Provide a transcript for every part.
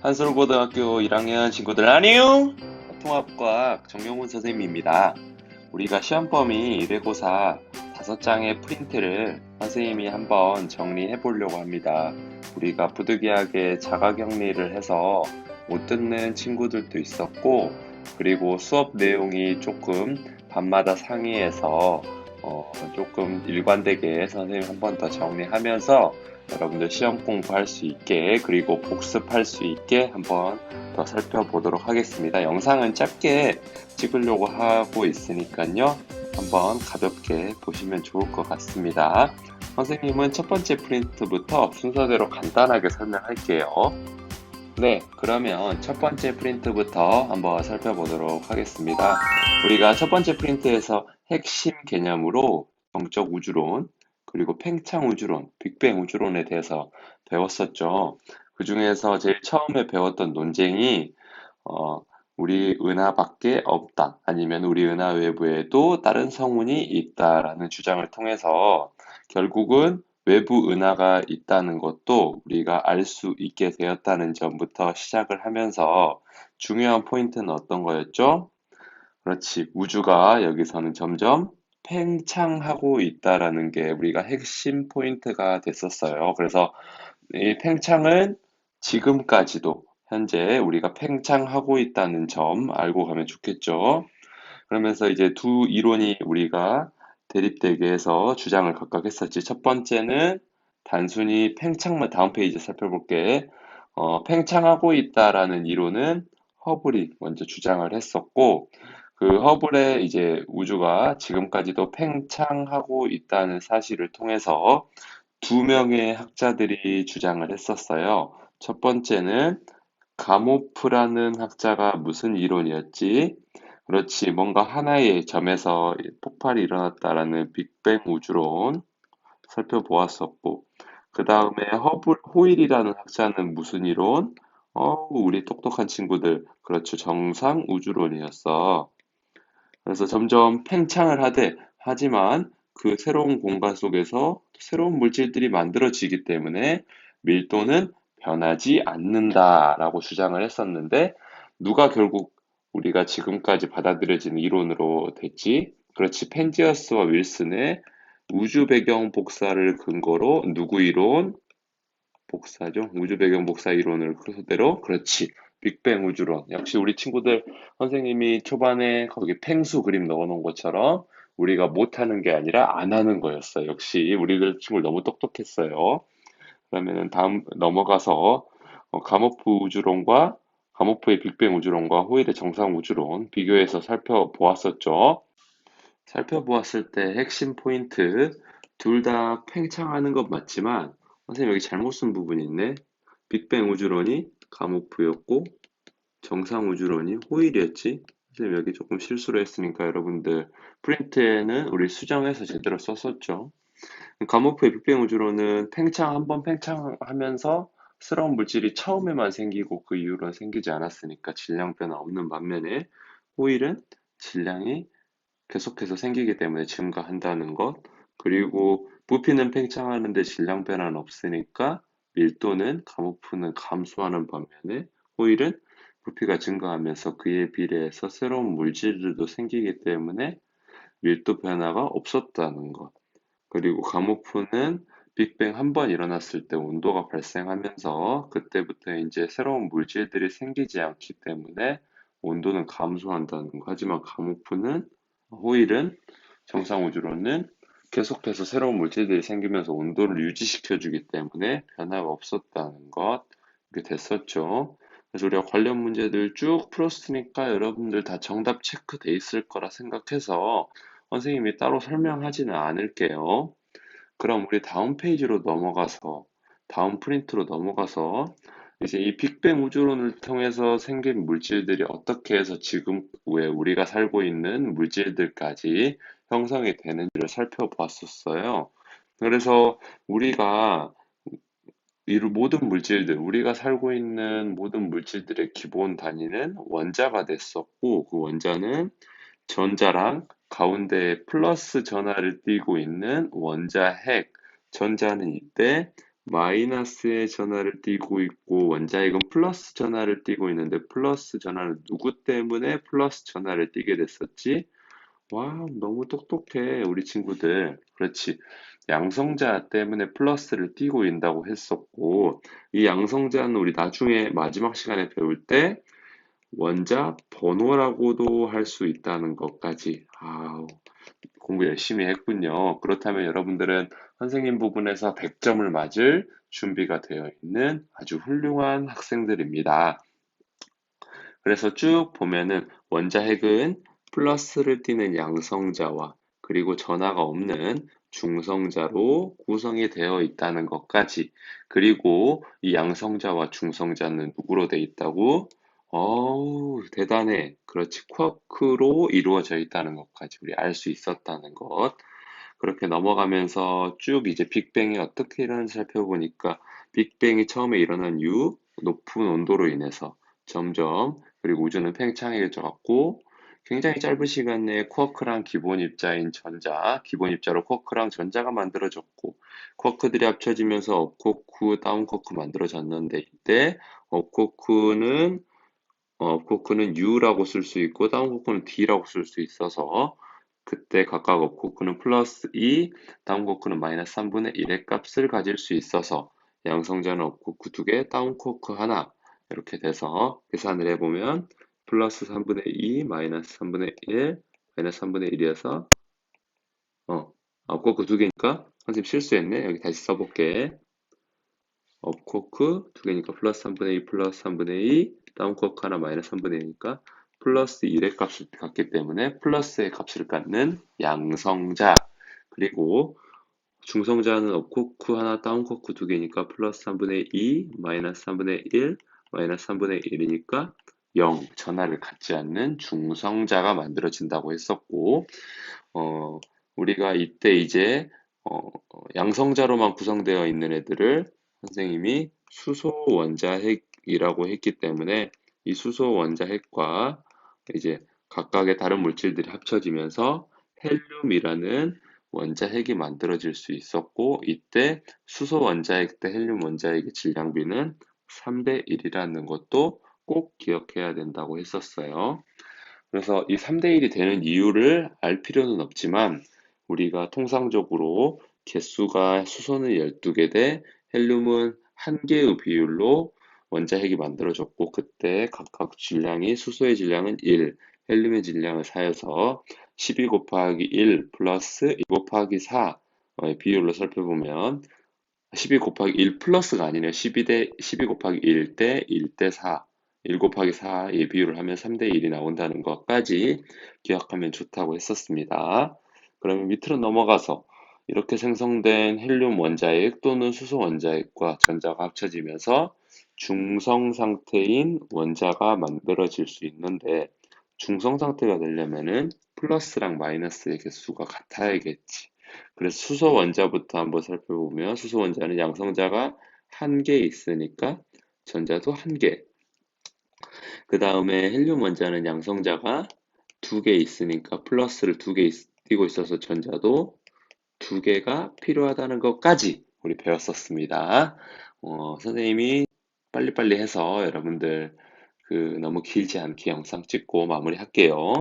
한솔고등학교 1학년 친구들 안녕! 통합과학 정용훈 선생님입니다. 우리가 시험 범위 205사 5장의 프린트를 선생님이 한번 정리해 보려고 합니다. 우리가 부득이하게 자가격리를 해서 못 듣는 친구들도 있었고, 그리고 수업 내용이 조금 밤마다 상의해서 조금 일관되게 선생님 한 번 더 정리하면서 여러분들 시험 공부할 수 있게, 그리고 복습할 수 있게 한번 더 살펴보도록 하겠습니다. 영상은 짧게 찍으려고 하고 있으니까요. 한번 가볍게 보시면 좋을 것 같습니다. 선생님은 첫 번째 프린트부터 순서대로 간단하게 설명할게요. 네, 그러면 첫 번째 프린트부터 한번 살펴보도록 하겠습니다. 우리가 첫 번째 프린트에서 핵심 개념으로 정적 우주론, 그리고 팽창 우주론, 빅뱅 우주론에 대해서 배웠었죠. 그 중에서 제일 처음에 배웠던 논쟁이 어, 우리 은하밖에 없다. 아니면 우리 은하 외부에도 다른 성운이 있다라는 주장을 통해서 결국은 외부 은하가 있다는 것도 우리가 알 수 있게 되었다는 점부터 시작을 하면서 중요한 포인트는 어떤 거였죠? 그렇지. 우주가 여기서는 점점 팽창하고 있다라는 게 우리가 핵심 포인트가 됐었어요. 그래서 이 팽창은 지금까지도 현재 우리가 팽창하고 있다는 점 알고 가면 좋겠죠. 그러면서 이제 두 이론이 우리가 대립되게 해서 주장을 각각 했었지. 첫 번째는 단순히 팽창만 다음 페이지 살펴볼게. 팽창하고 있다라는 이론은 허블이 먼저 주장을 했었고, 그 허블의 이제 우주가 지금까지도 팽창하고 있다는 사실을 통해서 두 명의 학자들이 주장을 했었어요. 첫 번째는 가모프라는 학자가 무슨 이론이었지? 그렇지, 뭔가 하나의 점에서 폭발이 일어났다라는 빅뱅 우주론 살펴보았었고, 그 다음에 호일이라는 학자는 무슨 이론? 우리 똑똑한 친구들, 그렇죠, 정상 우주론이었어. 그래서 점점 팽창을 하되, 하지만 그 새로운 공간 속에서 새로운 물질들이 만들어지기 때문에 밀도는 변하지 않는다라고 주장을 했었는데, 누가 결국 우리가 지금까지 받아들여지는 이론으로 됐지? 그렇지, 펜지어스와 윌슨의 우주 배경 복사를 근거로 누구 이론? 복사죠. 우주 배경 복사 이론을 그대로, 그렇지. 빅뱅 우주론. 역시 우리 친구들 선생님이 초반에 거기 펭수 그림 넣어놓은 것처럼 우리가 못하는 게 아니라 안 하는 거였어요. 역시 우리들 친구들 너무 똑똑했어요. 그러면은 다음 넘어가서 가모프 우주론과 가모프의 빅뱅 우주론과 호일의 정상 우주론 비교해서 살펴보았었죠. 살펴보았을 때 핵심 포인트, 둘 다 팽창하는 건 맞지만, 선생님 여기 잘못 쓴 부분이 있네. 빅뱅 우주론이 가모프였고, 정상 우주론이 호일이었지. 선생님 여기 조금 실수를 했으니까 여러분들 프린트에는 우리 수정해서 제대로 썼었죠. 가모프의 빅뱅 우주론은 한 번 팽창하면서 새로운 물질이 처음에만 생기고 그 이후로는 생기지 않았으니까 질량 변화 없는 반면에, 호일은 질량이 계속해서 생기기 때문에 증가한다는 것, 그리고 부피는 팽창하는데 질량 변화는 없으니까 밀도는 가모프는 감소하는 반면에 호일은 부피가 증가하면서 그에 비례해서 새로운 물질들도 생기기 때문에 밀도 변화가 없었다는 것. 그리고 가모프는 빅뱅 한 번 일어났을 때 온도가 발생하면서 그때부터 이제 새로운 물질들이 생기지 않기 때문에 온도는 감소한다는 거. 하지만 가모프는 호일은 정상 우주로는 계속해서 새로운 물질들이 생기면서 온도를 유지시켜주기 때문에 변화가 없었다는 것. 이렇게 됐었죠. 그래서 우리가 관련 문제들 쭉 풀었으니까 여러분들 다 정답 체크돼 있을 거라 생각해서 선생님이 따로 설명하지는 않을게요. 그럼 우리 다음 페이지로 넘어가서, 다음 프린트로 넘어가서, 이제 이 빅뱅 우주론을 통해서 생긴 물질들이 어떻게 해서 지금 왜 우리가 살고 있는 물질들까지 형성이 되는지를 살펴보았었어요. 그래서 우리가 이 모든 물질들, 우리가 살고 있는 모든 물질들의 기본 단위는 원자가 됐었고, 그 원자는 전자랑 가운데 플러스 전하를 띠고 있는 원자 핵, 전자는 이때 마이너스의 전하를 띠고 있고 원자핵은 플러스 전하를 띠고 있는데 플러스 전하는 누구 때문에 플러스 전하를 띠게 됐었지? 와, 너무 똑똑해, 우리 친구들. 그렇지. 양성자 때문에 플러스를 띄고 있다고 했었고, 이 양성자는 우리 나중에 마지막 시간에 배울 때 원자 번호라고도 할 수 있다는 것까지. 아, 공부 열심히 했군요. 그렇다면 여러분들은 선생님 부분에서 100점을 맞을 준비가 되어 있는 아주 훌륭한 학생들입니다. 그래서 쭉 보면은 원자핵은 플러스를 띠는 양성자와 그리고 전하가 없는 중성자로 구성이 되어 있다는 것까지, 그리고 이 양성자와 중성자는 누구로 되어 있다고? 어우, 대단해. 그렇지. 쿼크로 이루어져 있다는 것까지 우리 알 수 있었다는 것. 그렇게 넘어가면서 쭉 이제 빅뱅이 어떻게 일어나는지 살펴보니까 빅뱅이 처음에 일어난 이유, 높은 온도로 인해서 점점, 그리고 우주는 팽창해져 갖고 굉장히 짧은 시간 내에 쿼크랑 기본 입자인 전자, 기본 입자로 쿼크랑 전자가 만들어졌고, 쿼크들이 합쳐지면서 업코크, 다운코크 만들어졌는데, 이때 업코크는 업코크는 U라고 쓸 수 있고 다운코크는 D라고 쓸 수 있어서, 그때 각각 업코크는 플러스 2, 다운코크는 마이너스 3분의 1의 값을 가질 수 있어서 양성자는 업코크 2개, 다운코크 하나, 이렇게 돼서 계산을 해보면 플러스 3분의 2, 마이너스 3분의 1, 마이너스 3분의 1이어서 업코크 2개니까 선생님 실수했네. 여기 다시 써볼게. 업코크 2개니까 플러스 3분의 2 플러스 3분의 2, 다운코크 하나 마이너스 3분의 2니까 플러스 1의 값을 갖기 때문에 플러스의 값을 갖는 양성자. 그리고 중성자는 업코크 하나 다운코크 2개니까 플러스 3분의 2 마이너스 3분의 1 마이너스 3분의 1이니까 0, 전하를 갖지 않는 중성자가 만들어진다고 했었고, 어, 우리가 이때 이제 양성자로만 구성되어 있는 애들을 선생님이 수소 원자핵이라고 했기 때문에 이 수소 원자핵과 이제 각각의 다른 물질들이 합쳐지면서 헬륨이라는 원자핵이 만들어질 수 있었고, 이때 수소 원자핵 대 헬륨 원자핵의 질량비는 3대 1이라는 것도 꼭 기억해야 된다고 했었어요. 그래서 이 3대 1이 되는 이유를 알 필요는 없지만, 우리가 통상적으로 개수가 수소는 12개 대 헬륨은 1개의 비율로 원자핵이 만들어졌고, 그때 각각 질량이 수소의 질량은 1, 헬륨의 질량은 4여서 12 곱하기 1 플러스 2 곱하기 4의 비율로 살펴보면 12 곱하기 1 플러스가 아니네요. 12 곱하기 1 대 1 대 4. 1 곱하기 4의 비율을 하면 3대 1이 나온다는 것까지 기억하면 좋다고 했었습니다. 그러면 밑으로 넘어가서 이렇게 생성된 헬륨 원자핵 또는 수소 원자핵과 전자가 합쳐지면서 중성 상태인 원자가 만들어질 수 있는데, 중성 상태가 되려면은 플러스랑 마이너스의 개수가 같아야겠지. 그래서 수소 원자부터 한번 살펴보면 수소 원자는 양성자가 한 개 있으니까 전자도 한 개. 그 다음에 헬륨 원자는 양성자가 두 개 있으니까 플러스를 두 개 띄고 있어서 전자도 두 개가 필요하다는 것까지 우리 배웠었습니다. 선생님이 빨리빨리 해서 여러분들 너무 길지 않게 영상 찍고 마무리할게요.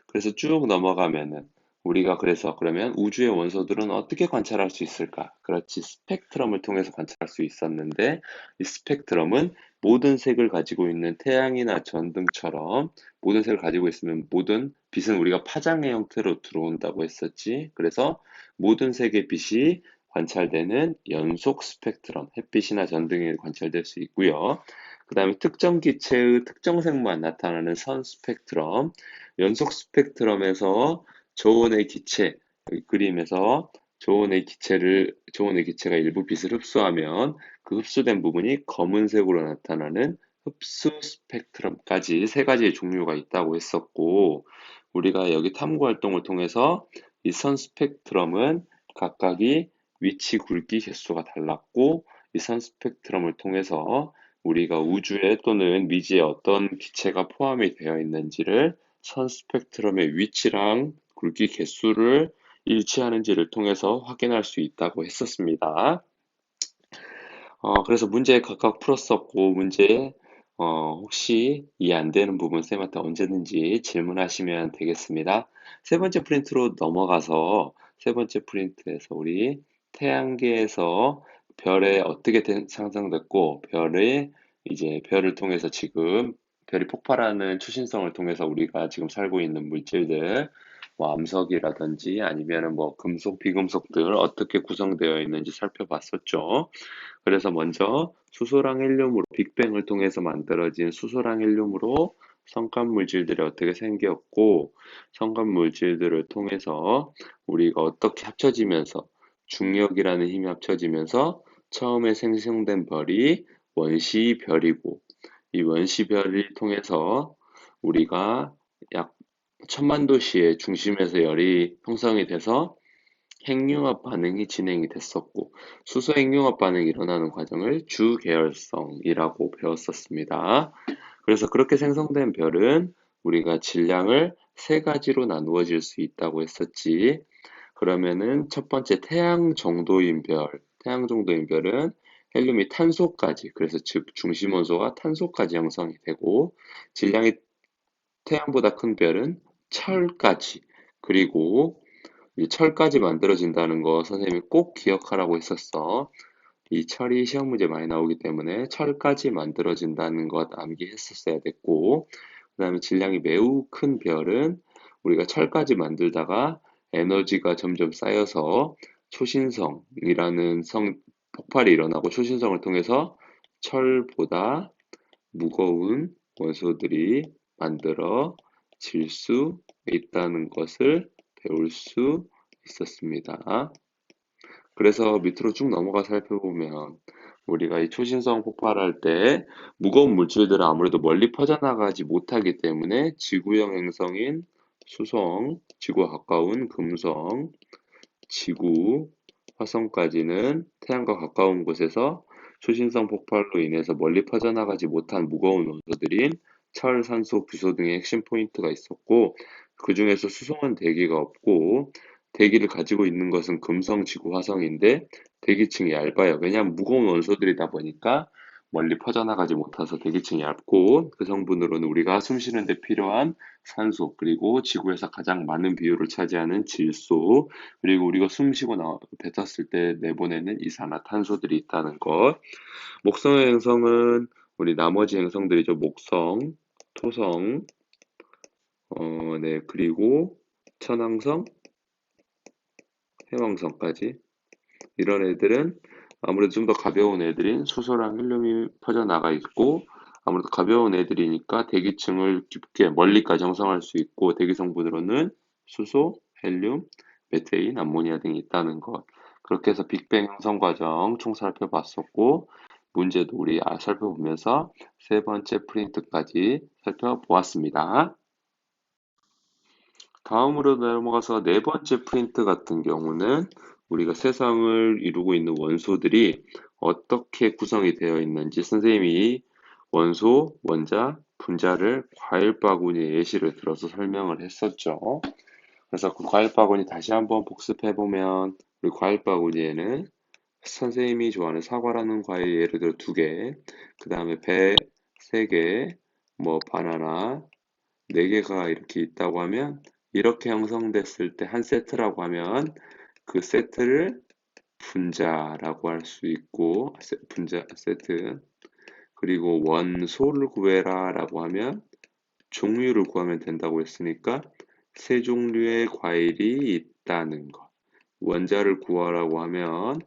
그래서 쭉 넘어가면은 우리가 그래서 그러면 우주의 원소들은 어떻게 관찰할 수 있을까? 그렇지, 스펙트럼을 통해서 관찰할 수 있었는데, 이 스펙트럼은 모든 색을 가지고 있는 태양이나 전등처럼 모든 색을 가지고 있으면 모든 빛은 우리가 파장의 형태로 들어온다고 했었지. 그래서 모든 색의 빛이 관찰되는 연속 스펙트럼, 햇빛이나 전등에 관찰될 수 있고요. 그 다음에 특정 기체의 특정색만 나타나는 선 스펙트럼, 연속 스펙트럼에서 저온의 기체, 여기 그림에서 저온의 기체가 일부 빛을 흡수하면 그 흡수된 부분이 검은색으로 나타나는 흡수 스펙트럼까지 세 가지의 종류가 있다고 했었고, 우리가 여기 탐구 활동을 통해서 이 선 스펙트럼은 각각이 위치 굵기 개수가 달랐고, 이 선 스펙트럼을 통해서 우리가 우주에 또는 미지에 어떤 기체가 포함이 되어 있는지를 선 스펙트럼의 위치랑 굵기 개수를 일치하는지를 통해서 확인할 수 있다고 했었습니다. 그래서 문제 각각 풀었었고, 혹시 이해 안 되는 부분 쌤한테 언제든지 질문하시면 되겠습니다. 세 번째 프린트로 넘어가서, 세 번째 프린트에서 우리 태양계에서 별에 어떻게 상상됐고, 별을 통해서 지금, 별이 폭발하는 초신성을 통해서 우리가 지금 살고 있는 물질들, 뭐 암석이라든지 아니면은 뭐 금속, 비금속들 어떻게 구성되어 있는지 살펴봤었죠. 그래서 먼저 수소랑 헬륨으로 빅뱅을 통해서 만들어진 수소랑 헬륨으로 성간 물질들이 어떻게 생겼고 성간 물질들을 통해서 우리가 어떻게 합쳐지면서 중력이라는 힘이 합쳐지면서 처음에 생성된 별이 원시별이고 이 원시별을 통해서 우리가 약 천만 도시의 중심에서 열이 형성이 돼서 핵융합 반응이 진행이 됐었고, 수소 핵융합 반응이 일어나는 과정을 주계열성이라고 배웠었습니다. 그래서 그렇게 생성된 별은 우리가 질량을 세 가지로 나누어질 수 있다고 했었지. 그러면은 첫 번째 태양 정도인 별은 헬륨이 탄소까지, 그래서 즉 중심 원소가 탄소까지 형성이 되고, 질량이 태양보다 큰 별은 철까지, 그리고 이 철까지 만들어진다는 거 선생님이 꼭 기억하라고 했었어. 이 철이 시험 문제 많이 나오기 때문에 철까지 만들어진다는 것 암기했었어야 됐고, 그 다음에 질량이 매우 큰 별은 우리가 철까지 만들다가 에너지가 점점 쌓여서 초신성이라는 폭발이 일어나고 초신성을 통해서 철보다 무거운 원소들이 만들어질 수 있다는 것을 배울 수 있었습니다. 그래서 밑으로 쭉 넘어가 살펴보면 우리가 이 초신성 폭발할 때 무거운 물질들은 아무래도 멀리 퍼져나가지 못하기 때문에 지구형 행성인 수성, 지구와 가까운 금성, 지구, 화성까지는 태양과 가까운 곳에서 초신성 폭발로 인해서 멀리 퍼져나가지 못한 무거운 원소들인 철, 산소, 규소 등의 핵심 포인트가 있었고, 그 중에서 수성은 대기가 없고, 대기를 가지고 있는 것은 금성, 지구, 화성인데, 대기층이 얇아요. 왜냐하면 무거운 원소들이다 보니까 멀리 퍼져나가지 못해서 대기층이 얇고, 그 성분으로는 우리가 숨 쉬는데 필요한 산소, 그리고 지구에서 가장 많은 비율을 차지하는 질소, 그리고 우리가 숨 쉬고 뱉었을 때 내보내는 이산화탄소들이 있다는 것. 목성의 행성은 우리 나머지 행성들이죠. 목성, 토성, 네, 그리고 천왕성, 해왕성까지. 이런 애들은 아무래도 좀 더 가벼운 애들인 수소랑 헬륨이 퍼져나가 있고, 아무래도 가벼운 애들이니까 대기층을 깊게 멀리까지 형성할 수 있고, 대기 성분으로는 수소, 헬륨, 메테인, 암모니아 등이 있다는 것. 그렇게 해서 빅뱅 형성 과정 총 살펴봤었고, 문제도 우리 살펴보면서 세 번째 프린트까지 살펴보았습니다. 다음으로 넘어가서 네 번째 프린트 같은 경우는 우리가 세상을 이루고 있는 원소들이 어떻게 구성이 되어 있는지 선생님이 원소, 원자, 분자를 과일 바구니 예시를 들어서 설명을 했었죠. 그래서 그 과일 바구니 다시 한번 복습해 보면 우리 과일 바구니에는 선생님이 좋아하는 사과라는 과일 예를 들어 두 개, 그 다음에 배 세 개, 뭐 바나나 네 개가 이렇게 있다고 하면 이렇게 형성됐을 때 한 세트라고 하면 그 세트를 분자라고 할 수 있고 분자 세트 그리고 원소를 구해라 라고 하면 종류를 구하면 된다고 했으니까 세 종류의 과일이 있다는 것. 원자를 구하라고 하면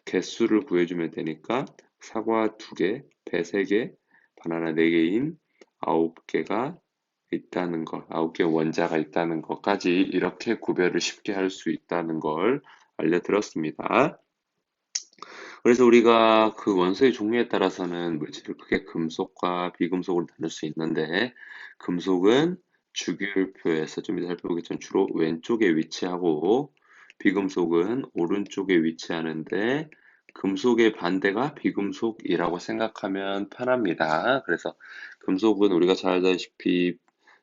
개수를 구해주면 되니까 사과 두 개, 배 세 개, 바나나 네 개인 아홉 개가 있다는 것, 아홉 개 원자가 있다는 것까지 이렇게 구별을 쉽게 할 수 있다는 걸 알려드렸습니다. 그래서 우리가 그 원소의 종류에 따라서는 물질을 크게 금속과 비금속으로 나눌 수 있는데, 금속은 주기율표에서 좀 이따 살펴보겠지만 주로 왼쪽에 위치하고, 비금속은 오른쪽에 위치하는데, 금속의 반대가 비금속이라고 생각하면 편합니다. 그래서 금속은 우리가 잘 알다시피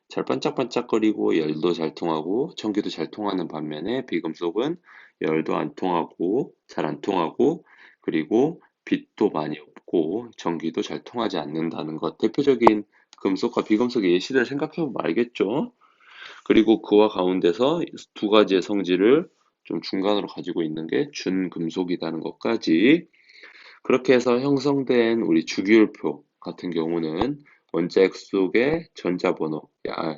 잘 반짝반짝거리고 열도 잘 통하고 전기도 잘 통하는 반면에 비금속은 열도 안 통하고 잘 안 통하고 그리고 빛도 많이 없고 전기도 잘 통하지 않는다는 것. 대표적인 금속과 비금속의 예시를 생각해보면 알겠죠? 그리고 그와 가운데서 두 가지의 성질을 좀 중간으로 가지고 있는 게 준금속이라는 것까지. 그렇게 해서 형성된 우리 주기율표 같은 경우는 원자핵 속의 전자번호,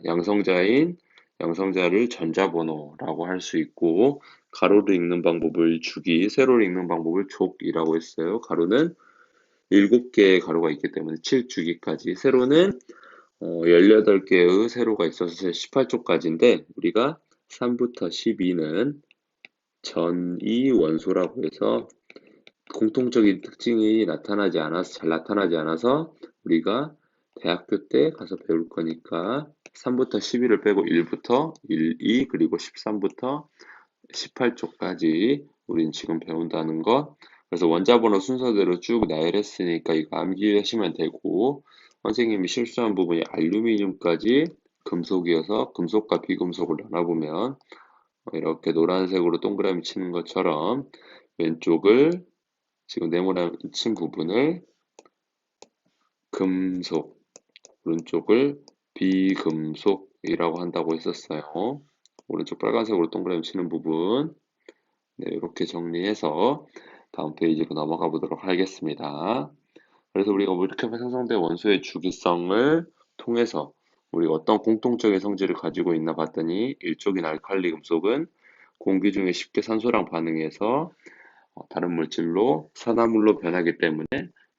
양성자인 양성자를 전자번호라고 할 수 있고, 가로로 읽는 방법을 주기, 세로로 읽는 방법을 족이라고 했어요. 가로는 7개의 가로가 있기 때문에 7주기까지, 세로는 18개의 세로가 있어서 18쪽까지인데, 우리가 3부터 12는 전이 원소라고 해서 공통적인 특징이 잘 나타나지 않아서 우리가 대학교 때 가서 배울 거니까 3부터 12를 빼고 1부터 1, 2, 그리고 13부터 18쪽까지 우린 지금 배운다는 것. 그래서 원자번호 순서대로 쭉 나열했으니까 이거 암기하시면 되고, 선생님이 실수한 부분이 알루미늄까지 금속이어서 금속과 비금속을 나눠보면 이렇게 노란색으로 동그라미 치는 것처럼 왼쪽을 지금 네모난 친 부분을 금속, 오른쪽을 비금속이라고 한다고 했었어요. 오른쪽 빨간색으로 동그라미 치는 부분, 네, 이렇게 정리해서 다음 페이지로 넘어가 보도록 하겠습니다. 그래서 우리가 뭐 이렇게 생성된 원소의 주기성을 통해서 우리가 어떤 공통적인 성질을 가지고 있나 봤더니, 일족인 알칼리 금속은 공기 중에 쉽게 산소랑 반응해서 다른 물질로 산화물로 변하기 때문에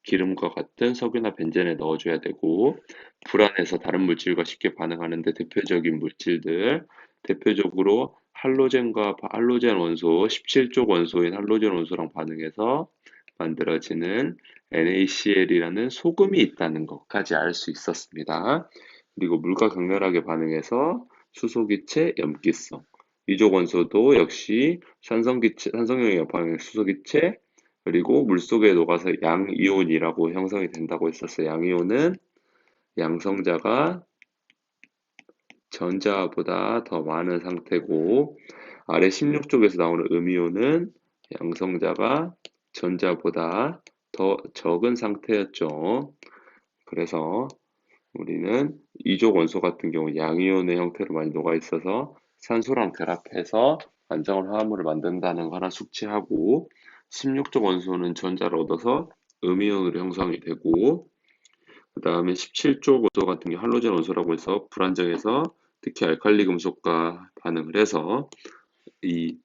기름과 같은 석유나 벤젠에 넣어줘야 되고, 불안해서 다른 물질과 쉽게 반응하는데 대표적인 물질들, 대표적으로 할로젠과 할로젠 원소, 17족 원소인 할로젠 원소랑 반응해서 만들어지는 NaCl이라는 소금이 있다는 것까지 알 수 있었습니다. 그리고 물과 격렬하게 반응해서 수소기체, 염기성, 이족 원소도 역시 산성용의 반응 수소기체, 그리고 물속에 녹아서 양이온이라고 형성이 된다고 했었어요. 양이온은 양성자가 전자보다 더 많은 상태고, 아래 16쪽에서 나오는 음이온은 양성자가 전자보다 더 적은 상태였죠. 그래서 우리는 이족 원소 같은 경우 양이온의 형태로 많이 녹아 있어서 산소랑 결합해서 안정을 화합물을 만든다는 거 하나 숙지하고, 16족 원소는 전자를 얻어서 음이온으로 형성이 되고, 그 다음에 17족 원소 같은 경우 할로젠 원소라고 해서 불안정해서 특히 알칼리 금속과 반응을 해서 이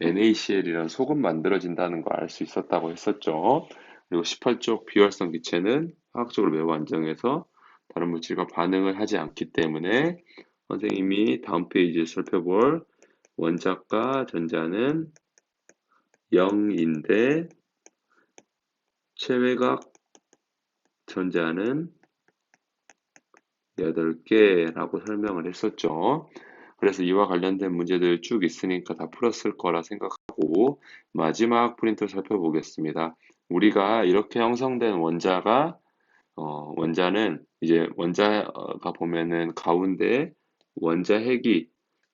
NaCl이라는 소금 만들어진다는 걸 알 수 있었다고 했었죠. 그리고 18쪽 비활성 기체는 화학적으로 매우 안정해서 다른 물질과 반응을 하지 않기 때문에 선생님이 다음 페이지에 살펴볼 원자과 전자는 0인데 최외각 전자는 8개라고 설명을 했었죠. 그래서 이와 관련된 문제들 쭉 있으니까 다 풀었을 거라 생각하고, 마지막 프린트 살펴보겠습니다. 우리가 이렇게 형성된 원자는 이제 원자가 보면은 가운데 원자핵이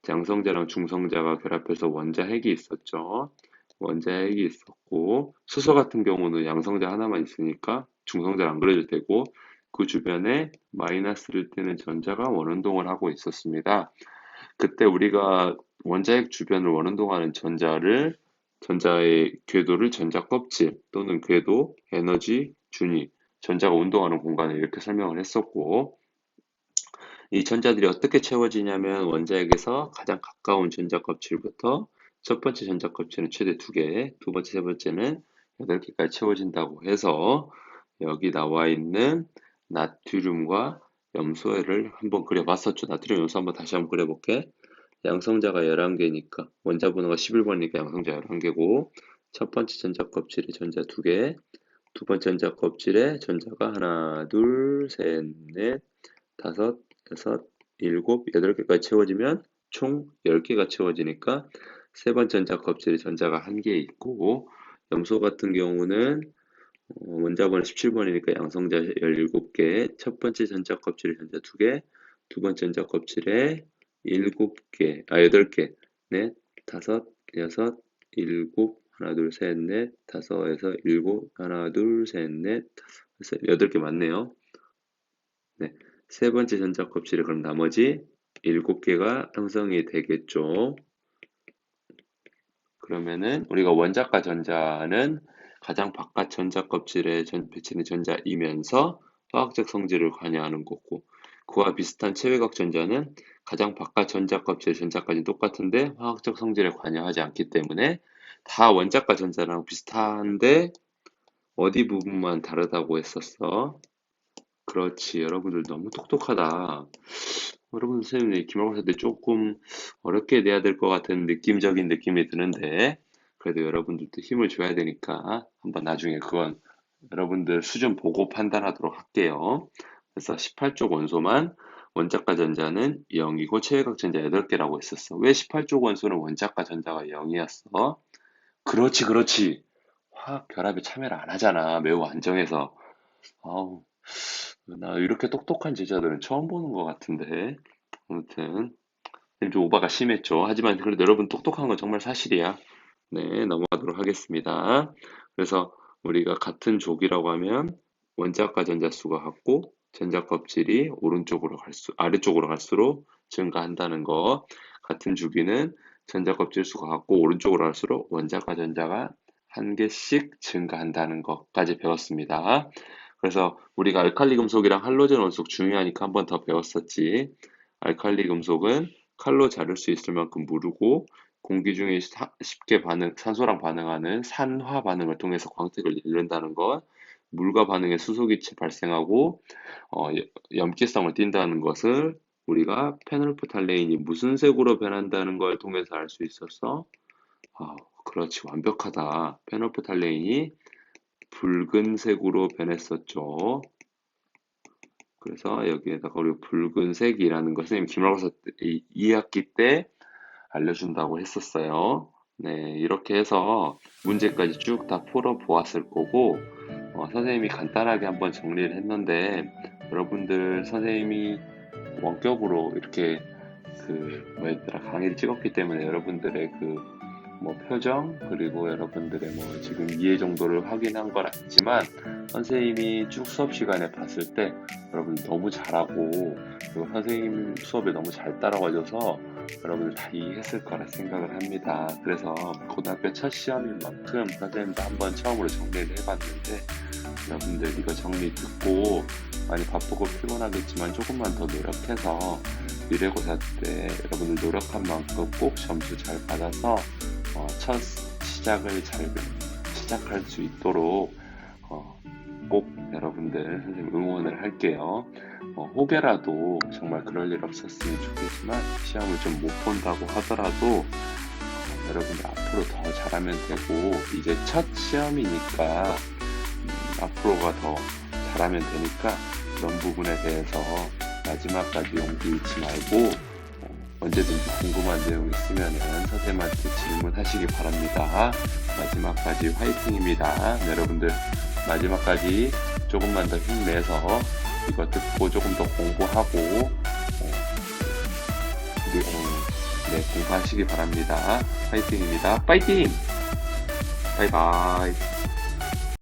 양성자랑 중성자가 결합해서 원자핵이 있었죠. 원자핵이 있었고, 수소 같은 경우는 양성자 하나만 있으니까 중성자를 안 그려도 되고, 그 주변에 마이너스를 띠는 전자가 원운동을 하고 있었습니다. 그때 우리가 원자핵 주변을 원운동하는 전자의 궤도를 전자 껍질 또는 궤도, 에너지, 준위, 전자가 운동하는 공간을 이렇게 설명을 했었고, 이 전자들이 어떻게 채워지냐면 원자핵에서 가장 가까운 전자 껍질부터 첫 번째 전자 껍질은 최대 2개, 두 번째, 세 번째는 8개까지 채워진다고 해서 여기 나와 있는 나트륨과 염소를 한번 그려봤었죠. 나트륨 염소 한번 다시 한번 그려볼게. 양성자가 11개니까 원자 번호가 11번이니까 양성자 11개고, 첫 번째 전자 껍질에 전자 2개, 두 번째 전자 껍질에 전자가 하나, 둘, 셋, 넷, 다섯, 여섯, 일곱, 8개까지 채워지면 총 10개가 채워지니까 세 번째 전자 껍질에 전자가 1개 있고, 염소 같은 경우는 원자 번호 17번이니까 양성자 17개, 첫 번째 전자 껍질에 전자 2개, 두 번째 전자 껍질에 7개, 8개, 넷, 다섯, 여섯, 일곱, 하나, 둘, 셋, 넷, 다섯에서 일곱, 하나, 둘, 셋, 넷, 다섯, 8개 맞네요. 네, 세 번째 전자 껍질에 그럼 나머지 7개가 형성이 되겠죠. 그러면은 우리가 원자과 전자는 가장 바깥 전자 껍질에 배치된 전자이면서 화학적 성질을 관여하는 거고, 그와 비슷한 체외각 전자는 가장 바깥 전자 껍질 전자까지 똑같은데 화학적 성질에 관여하지 않기 때문에 다 원자과 전자랑 비슷한데 어디 부분만 다르다고 했었어. 그렇지. 여러분들 너무 똑똑하다. 여러분 선생님 기말고사 때 조금 어렵게 내야 될 것 같은 느낌적인 느낌이 드는데 그래도 여러분들도 힘을 줘야 되니까 한번 나중에 그건 여러분들 수준 보고 판단하도록 할게요. 그래서 18쪽 원소만 원자과 전자는 0이고 체외각 전자 8개라고 했었어. 왜 18쪽 원소는 원자과 전자가 0이었어? 그렇지, 그렇지. 화학 결합에 참여를 안 하잖아. 매우 안정해서. 아우, 나 이렇게 똑똑한 제자들은 처음 보는 것 같은데. 아무튼 좀 오바가 심했죠. 하지만 그래도 여러분 똑똑한 건 정말 사실이야. 네, 넘어가도록 하겠습니다. 그래서 우리가 같은 족이라고 하면 원자과 전자수가 같고 전자 껍질이 아래쪽으로 갈수록 증가한다는 거. 같은 주기는 전자 껍질 수가 같고 오른쪽으로 갈수록 원자과 전자가 한 개씩 증가한다는 것까지 배웠습니다. 그래서 우리가 알칼리 금속이랑 할로젠 원소 중요하니까 한 번 더 배웠었지. 알칼리 금속은 칼로 자를 수 있을 만큼 무르고 공기 중에 쉽게 산소랑 반응하는 산화 반응을 통해서 광택을 잃는다는 것, 물과 반응에 수소기체 발생하고 염기성을 띈다는 것을 우리가 페놀프탈레인이 무슨 색으로 변한다는 걸 통해서 알 수 있었어. 그렇지, 완벽하다. 페놀프탈레인이 붉은색으로 변했었죠. 그래서 여기에다가 우리 붉은색이라는 것을 선생님 기말고사 2학기 때 알려준다고 했었어요. 네, 이렇게 해서 문제까지 쭉 다 풀어보았을 거고 선생님이 간단하게 한번 정리를 했는데 여러분들 선생님이 원격으로 이렇게 강의를 찍었기 때문에 여러분들의 표정 그리고 여러분들의 지금 이해 정도를 확인한 건 아니지만 선생님이 쭉 수업 시간에 봤을 때 여러분 너무 잘하고 그리고 선생님 수업에 너무 잘 따라와줘서 여러분들 다 이해했을 거라 생각을 합니다. 그래서 고등학교 첫 시험인 만큼 선생님도 한번 처음으로 정리를 해봤는데 여러분들 이거 정리 듣고 많이 바쁘고 피곤하겠지만 조금만 더 노력해서 미래고사 때 여러분들 노력한 만큼 꼭 점수 잘 받아서 첫 시작을 잘 시작할 수 있도록 꼭 여러분들 선생님 응원을 할게요. 혹여라도 정말 그럴 일 없었으면 좋겠지만 시험을 좀 못 본다고 하더라도 여러분들 앞으로 더 잘하면 되고 이제 첫 시험이니까 앞으로가 더 잘하면 되니까 그런 부분에 대해서 마지막까지 용기 잃지 말고 언제든지 궁금한 내용 있으면 선생님한테 질문하시기 바랍니다. 마지막까지 화이팅입니다. 여러분들 마지막까지 조금만 더 힘내서 이거 듣고 조금 더 공부하고 공부하시기 바랍니다. 화이팅입니다. 파이팅! 바이바이.